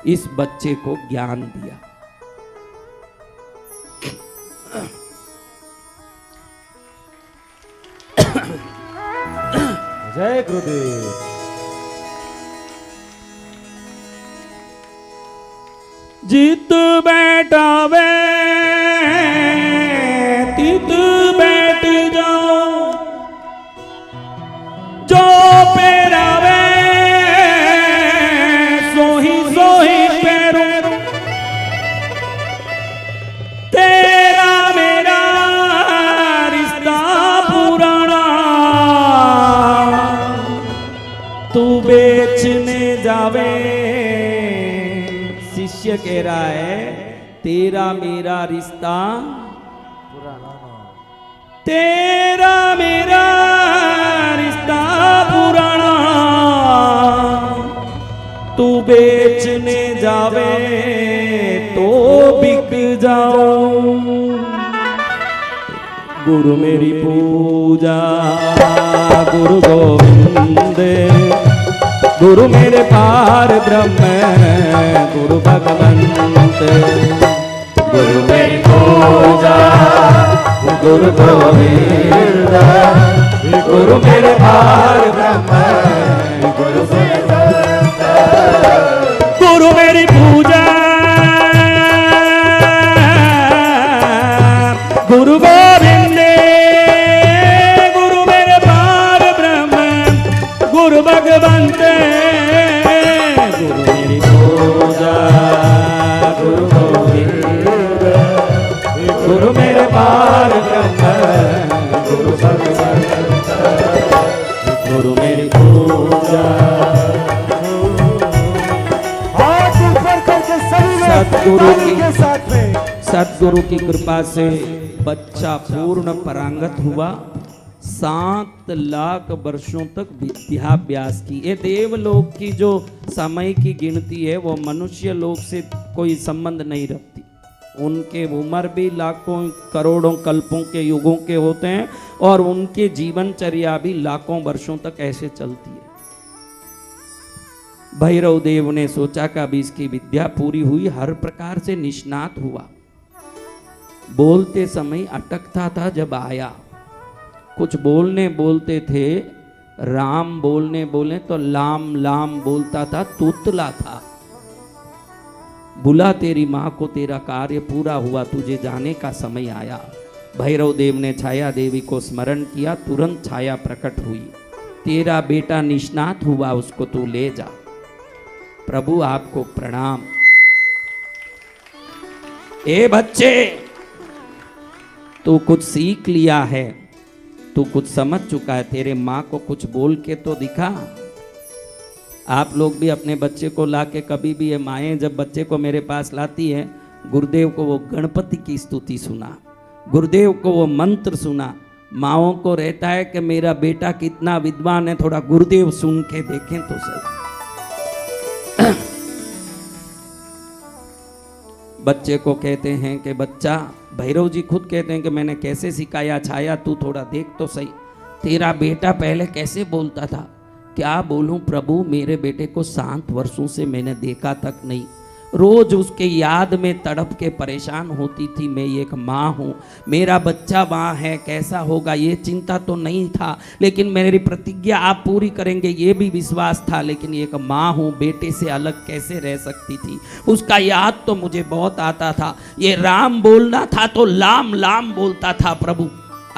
A: इस बच्चे को ज्ञान दिया।
B: जय गुरुदेव।
A: जीत बैठा वे तीत बैठ जाओ, जो पैरावे सोही सोही पैरो। तेरा मेरा रिश्ता पुराना, तू बेचने जावे। शिष्य कह रहा है तेरा मेरा रिश्ता
B: पुराना,
A: तेरा मेरा रिश्ता पुराना, तू बेचने जावे तो बिक जाओ। गुरु मेरी पूजा, गुरु गोविंद, गुरु मेरे पार ब्रह्म, गुरु भगवंत। गुरु मेरी पूजा, गुरु गोविंद, गुरु मेरे पार ब्रह्म, गुरु भगवंत। गुरु मेरी पूजा, गुरु गोविंद, गुरु मेरे पार ब्रह्म, गुरु भगवंत। गुरु मेरी पूजा, गुरु गोविंद, गुरु मेरे पार ब्रह्म, गुरु भगवंत। गुरु मेरी पूजा।
B: हाथ ऊपर करके सभी
A: सद्गुरु की
B: के साथ में
A: सद्गुरु की कृपा से बच्चा पूर्ण पारंगत हुआ। 7 लाख वर्षों तक विद्याभ्यास की। ये देवलोक की जो समय की गिनती है वो मनुष्य लोक से कोई संबंध नहीं रखती। उनके उम्र भी लाखों करोड़ों कल्पों के युगों के होते हैं और उनके जीवनचर्या भी लाखों वर्षों तक ऐसे चलती है। भैरव देव ने सोचा कि अभी इसकी विद्या पूरी हुई, हर प्रकार से निष्णात हुआ। बोलते समय अटकता था, जब आया कुछ बोलने बोलते थे, राम बोलने बोले तो लाम लाम बोलता था, तुतला था। बुला तेरी माँ को, तेरा कार्य पूरा हुआ, तुझे जाने का समय आया। भैरव देव ने छाया देवी को स्मरण किया, तुरंत छाया प्रकट हुई। तेरा बेटा निष्णात हुआ, उसको तू ले जा। प्रभु आपको प्रणाम। ए बच्चे, तू कुछ सीख लिया है, तू कुछ समझ चुका है, तेरे माँ को कुछ बोल के तो दिखा। आप लोग भी अपने बच्चे को लाके, कभी भी ये माएँ जब बच्चे को मेरे पास लाती है, गुरुदेव को वो गणपति की स्तुति सुना, गुरुदेव को वो मंत्र सुना। माँओं को रहता है कि मेरा बेटा कितना विद्वान है, थोड़ा गुरुदेव सुन के देखें तो सही। बच्चे को कहते हैं कि बच्चा, भैरव जी खुद कहते हैं कि मैंने कैसे सिखाया, छाया तू थोड़ा देख तो सही, तेरा बेटा पहले कैसे बोलता था। क्या बोलूं प्रभु, मेरे बेटे को 7 वर्षों से मैंने देखा तक नहीं, रोज उसके याद में तड़प के परेशान होती थी। मैं एक माँ हूँ, मेरा बच्चा वहाँ है, कैसा होगा ये चिंता तो नहीं था, लेकिन मेरी प्रतिज्ञा आप पूरी करेंगे ये भी विश्वास था। लेकिन एक माँ हूँ, बेटे से अलग कैसे रह सकती थी। उसका याद तो मुझे बहुत आता था, ये राम बोलना था तो लाम लाम बोलता था। प्रभु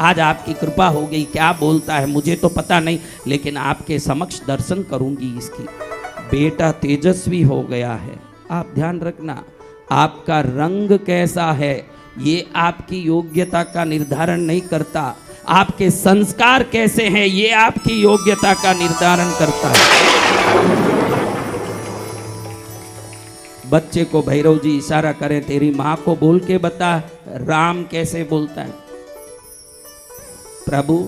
A: आज आपकी कृपा हो गई, क्या बोलता है मुझे तो पता नहीं, लेकिन आपके समक्ष दर्शन करूंगी इसकी। बेटा तेजस्वी हो गया है। आप ध्यान रखना, आपका रंग कैसा है ये आपकी योग्यता का निर्धारण नहीं करता, आपके संस्कार कैसे हैं ये आपकी योग्यता का निर्धारण करता है। बच्चे को भैरव जी इशारा करें, तेरी माँ को बोल के बता राम कैसे बोलता है। प्रभु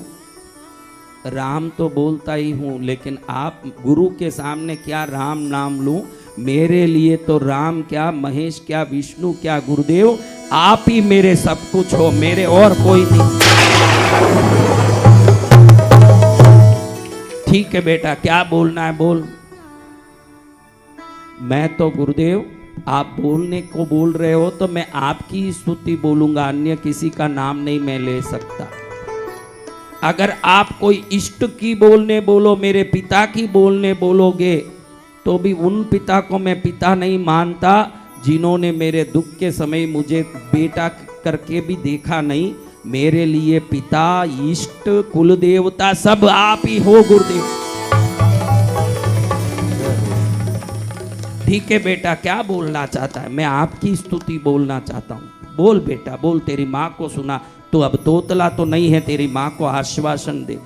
A: राम तो बोलता ही हूँ, लेकिन आप गुरु के सामने क्या राम नाम लूं, मेरे लिए तो राम क्या, महेश क्या, विष्णु क्या, गुरुदेव आप ही मेरे सब कुछ हो, मेरे और कोई नहीं। ठीक है बेटा, क्या बोलना है बोल। मैं तो गुरुदेव आप बोलने को बोल रहे हो तो मैं आपकी स्तुति बोलूंगा, अन्य किसी का नाम नहीं मैं ले सकता। अगर आप कोई इष्ट की बोलने बोलो, मेरे पिता की बोलने बोलोगे, तो भी उन पिता को मैं पिता नहीं मानता जिन्होंने मेरे दुख के समय मुझे बेटा करके भी देखा नहीं। मेरे लिए पिता, इष्ट, कुल देवता सब आप ही हो गुरुदेव। ठीक है बेटा, क्या बोलना चाहता है। मैं आपकी स्तुति बोलना चाहता हूँ। बोल बेटा बोल, तेरी माँ को सुना, तो अब तोतला तो नहीं है, तेरी माँ को आश्वासन दे।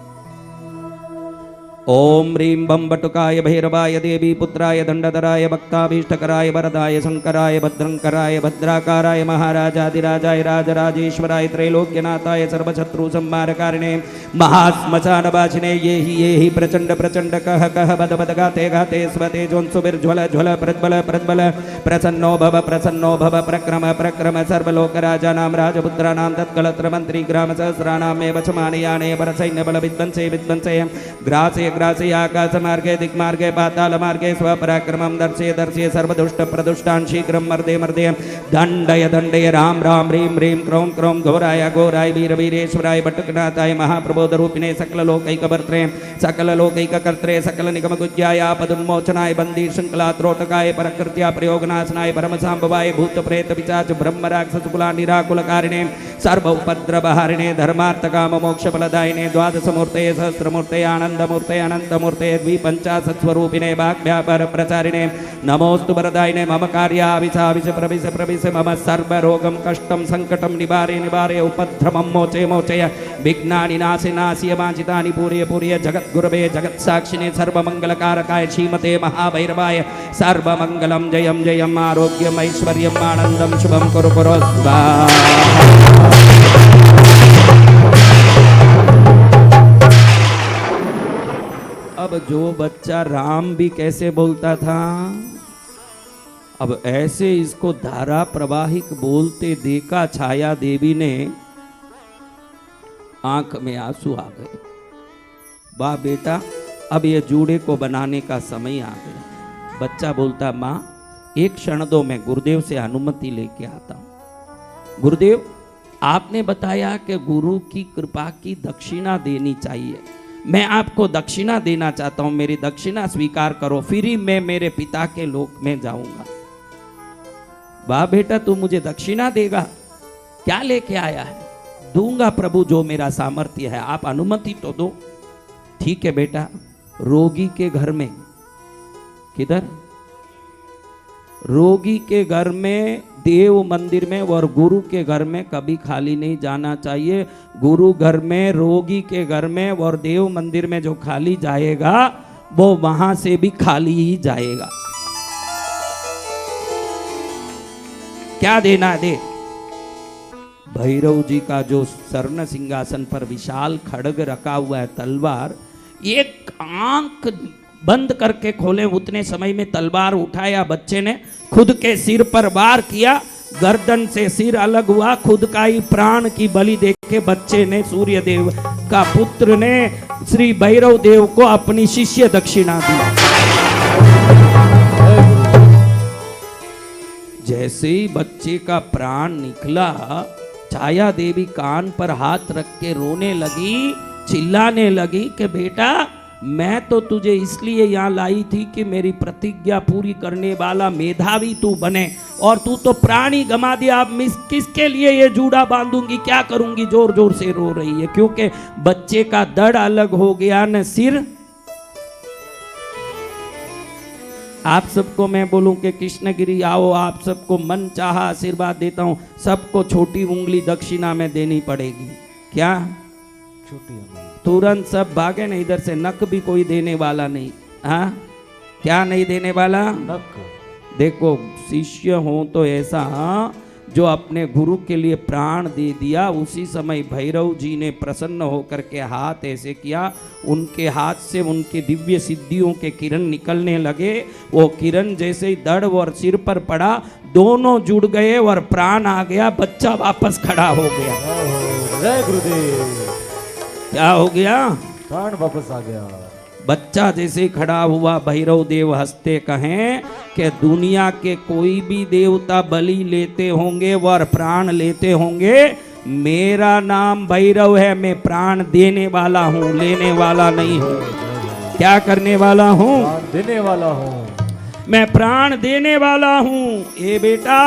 A: ओम ह्रीं बम बटुकाय भैरवाय देवी पुत्राय दंडधराय भक्ताभीष्टकराय वरदाय शंकराय भद्रंकराय भद्राकाराय महाराजाधिराजाय राजराजेश्वराय त्रैलोक्यनाथाय सर्वशत्रु संहारकारिणे महाश्मशानवासिने ये ही प्रचंड प्रचंड कह कह बद बद गाते गाते स्वते जोन्सुभिर्ज्वल ज्वल प्रज्वल प्रज्वल प्रसन्नो भव प्रक्रम प्रक्रम सर्वलोकराजानां राजपुत्राणां तत्कलत्र मंत्री ग्राम सहस्राणां एव चमानयाने परसैन्य बल विध्वंसे विध्वंसे ग्रासे ग्रासे आकाश मार्गे दिक्मार्गे पाताल मार्गे स्वपराक्रमं दर्शय दर्शय सर्वदुष्ट प्रदुष्टान् शीघ्रं मर्दे मर्दे दंडय दंडय राम राम ह्रीं ह्रीं क्रों क्रों घोराय घोराय वीर वीरेश्वराय बटुकनाथाय महाप्रबोध रूपिणे सकल लोकैकभर्त्रे सकल लोकैककर्त्रे सकल निगम गुज्याय आपदुन्मोचनाय बंदी शृंखला त्रोटकाय परकृत्या प्रयोगनाशनाय परमसाम्भवाय भूत प्रेत पिशाच ब्रह्म राक्षस कुला निराकुलकारिणे सर्व उपद्रवहारिणे धर्मार्थ काम मोक्ष फलदायिने द्वादशमूर्तये सहस्रमूर्तये आनंदमूर्तये अनंतमूर्तये द्विपंचाशत्स्वरूपिणे वाग्व्यापार प्रचारिणे नमोस्तु वरदायिने मम कार्याविषाविष प्रविश प्रविश मम सर्वरोगं कष्टं संकटं निवारय निवारय उपद्रवं मोचय मोचय विघ्नानि नाशय नाशय वाञ्छितानि पूरय पूरय जगद्गुरवे जगत्साक्षिणे सर्वमंगलकारकाय श्रीमते महाभैरवाय सर्वमंगलं जयं जयं आरोग्यं ऐश्वर्यं आनंदं शुभं कुरु कुरु स्वाहा। अब जो बच्चा राम भी कैसे बोलता था, अब ऐसे इसको धारा प्रवाहिक बोलते देखा छाया देवी ने, आंख में आंसू आ गए। वाह बेटा, अब ये जूड़े को बनाने का समय आ गया। बच्चा बोलता, माँ एक क्षण दो, मैं गुरुदेव से अनुमति लेके आता हूं। गुरुदेव आपने बताया कि गुरु की कृपा की दक्षिणा देनी चाहिए, मैं आपको दक्षिणा देना चाहता हूं, मेरी दक्षिणा स्वीकार करो, फिर ही मैं मेरे पिता के लोक में जाऊंगा। वाह बेटा, तू मुझे दक्षिणा देगा, क्या लेके आया है। दूंगा प्रभु जो मेरा सामर्थ्य है, आप अनुमति तो दो। ठीक है बेटा, रोगी के घर में, किधर? रोगी के घर में, देव मंदिर में और गुरु के घर में कभी खाली नहीं जाना चाहिए। गुरु घर में, रोगी के घर में और देव मंदिर में जो खाली जाएगा वो वहां से भी खाली ही जाएगा। क्या देना दे? भैरव जी का जो स्वर्ण सिंहासन पर विशाल खड्ग रखा हुआ है, तलवार, एक आंख बंद करके खोले उतने समय में तलवार उठाया बच्चे ने, खुद के सिर पर वार किया, गर्दन से सिर अलग हुआ, खुद का ही प्राण की बलि दे के बच्चे ने, सूर्य देव का पुत्र ने, श्री भैरव देव को अपनी शिष्य दक्षिणा दी। जैसे ही बच्चे का प्राण निकला, छाया देवी कान पर हाथ रख के रोने लगी, चिल्लाने लगी कि बेटा, मैं तो तुझे इसलिए यहाँ लाई थी कि मेरी प्रतिज्ञा पूरी करने वाला मेधावी तू बने, और तू तो प्राण ही गमा दिया। अब मिस किसके लिए ये जूड़ा बांधूंगी, क्या करूंगी? जोर जोर से रो रही है क्योंकि बच्चे का दर्द अलग हो गया न सिर। आप सबको मैं बोलूं कि कृष्णगिरी आओ, आप सबको मन चाहा आशीर्वाद देता हूं, सबको छोटी उंगली दक्षिणा में देनी पड़ेगी। क्या?
B: छोटी उंगली।
A: तुरंत सब भागे ना इधर से, नक भी कोई देने वाला नहीं। हाँ, क्या नहीं देने वाला?
B: नक।
A: देखो, शिष्य हो तो ऐसा जो अपने गुरु के लिए प्राण दे दिया। उसी समय भैरव जी ने प्रसन्न होकर के हाथ ऐसे किया, उनके हाथ से उनके दिव्य सिद्धियों के किरण निकलने लगे। वो किरण जैसे ही दड़ और सिर पर पड़ा, दोनों जुड़ गए और प्राण आ गया, बच्चा वापस खड़ा हो गया।
B: जय गुरुदेव।
A: क्या हो गया?
B: प्राण वापस आ गया।
A: बच्चा जैसे खड़ा हुआ, भैरव देव हंसते कहें कि दुनिया के कोई भी देवता बलि लेते होंगे और प्राण लेते होंगे, मेरा नाम भैरव है। मैं प्राण देने वाला हूँ, लेने वाला नहीं हूँ। क्या करने वाला हूँ?
B: देने वाला हूँ।
A: मैं प्राण देने वाला हूँ। ए बेटा,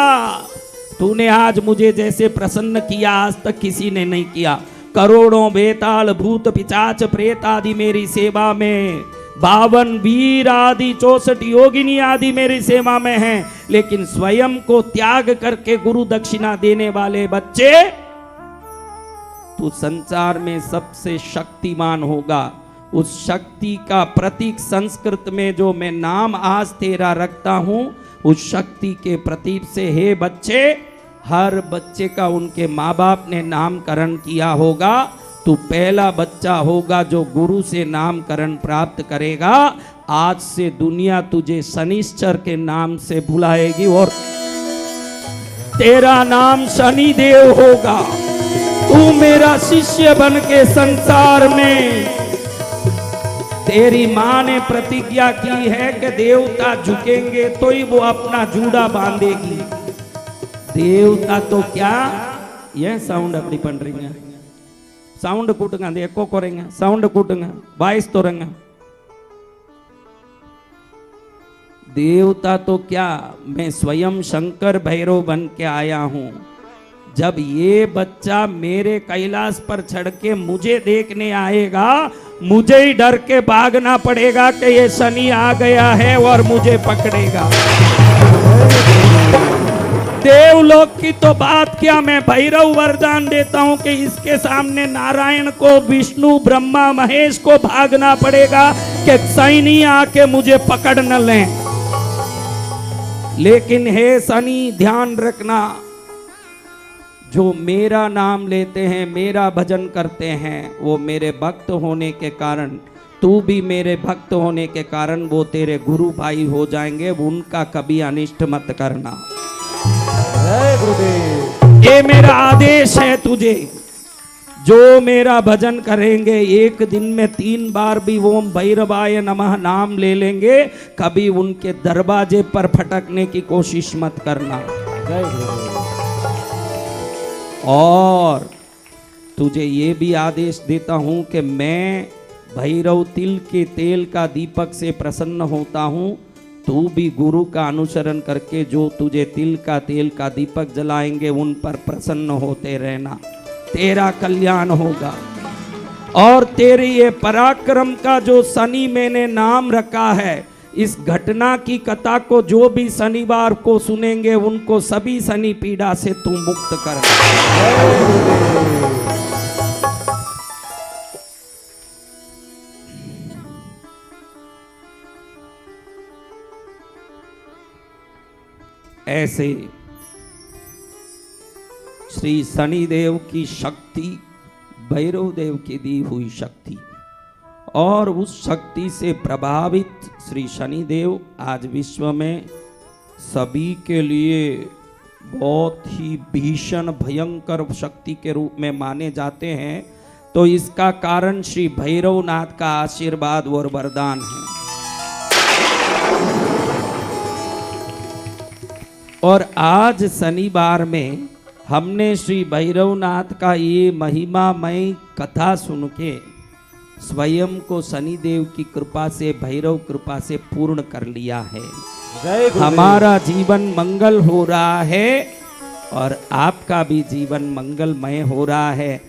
A: तूने आज मुझे जैसे प्रसन्न किया आज तक किसी ने नहीं किया। करोड़ों बेताल भूत पिचाच प्रेत आदि मेरी सेवा में, 52 वीर आदि 64 योगिनी आदि मेरी सेवा में हैं, लेकिन स्वयं को त्याग करके गुरु दक्षिणा देने वाले बच्चे, तू संसार में सबसे शक्तिमान होगा। उस शक्ति का प्रतीक संस्कृत में जो मैं नाम आज तेरा रखता हूं, उस शक्ति के प्रतीक से हे बच्चे, हर बच्चे का उनके माँ बाप ने नामकरण किया होगा। तू पहला बच्चा होगा जो गुरु से नामकरण प्राप्त करेगा। आज से दुनिया तुझे शनिश्चर के नाम से बुलाएगी और तेरा नाम शनिदेव होगा। तू मेरा शिष्य बन के संसार में, तेरी माँ ने प्रतिज्ञा की है कि देवता झुकेंगे तो ही वो अपना जूड़ा बांधेगी। देवता तो क्या, ये साउंड अपनी पड़ रही है, साउंड कूटूंगा, देखो करेंगे, साउंड कूटूंगा, बाइस तो रंगा। देवता तो क्या, मैं स्वयं शंकर भैरव बन के आया हूं। जब ये बच्चा मेरे कैलाश पर चढ़ के मुझे देखने आएगा, मुझे ही डर के भागना पड़ेगा कि ये शनि आ गया है और मुझे पकड़ेगा। देवलोक की तो बात क्या, मैं भैरव वरदान देता हूं कि इसके सामने नारायण को, विष्णु, ब्रह्मा, महेश को भागना पड़ेगा कि शनि आके मुझे पकड़ न लें। लेकिन हे शनि, ध्यान रखना, जो मेरा नाम लेते हैं, मेरा भजन करते हैं, वो मेरे भक्त होने के कारण, तू भी मेरे भक्त होने के कारण वो तेरे गुरु भाई हो जाएंगे। उनका कभी अनिष्ट मत करना।
B: जय गुरुदेव।
A: ये मेरा आदेश है तुझे। जो मेरा भजन करेंगे, एक दिन में 3 बार भी ओम भैरवाय नमः नाम ले लेंगे, कभी उनके दरवाजे पर फटकने की कोशिश मत करना।
B: जय गुरुदेव।
A: और तुझे ये भी आदेश देता हूं कि मैं भैरव तिल के तेल का दीपक से प्रसन्न होता हूं। तू भी गुरु का अनुसरण करके जो तुझे तिल का तेल का दीपक जलाएंगे, उन पर प्रसन्न होते रहना। तेरा कल्याण होगा। और तेरे ये पराक्रम का जो शनि मैंने नाम रखा है, इस घटना की कथा को जो भी शनिवार को सुनेंगे उनको सभी शनि पीड़ा से तू मुक्त कर। ऐसे श्री शनिदेव की शक्ति भैरव देव की दी हुई शक्ति, और उस शक्ति से प्रभावित श्री शनिदेव आज विश्व में सभी के लिए बहुत ही भीषण भयंकर शक्ति के रूप में माने जाते हैं। तो इसका कारण श्री भैरवनाथ का आशीर्वाद और वरदान है। और आज शनिवार में हमने श्री भैरवनाथ का ये महिमामय कथा सुन के स्वयं को शनिदेव की कृपा से, भैरव कृपा से पूर्ण कर लिया है।
B: जय गुरुदेव।
A: हमारा जीवन मंगल हो रहा है और आपका भी जीवन मंगलमय हो रहा है।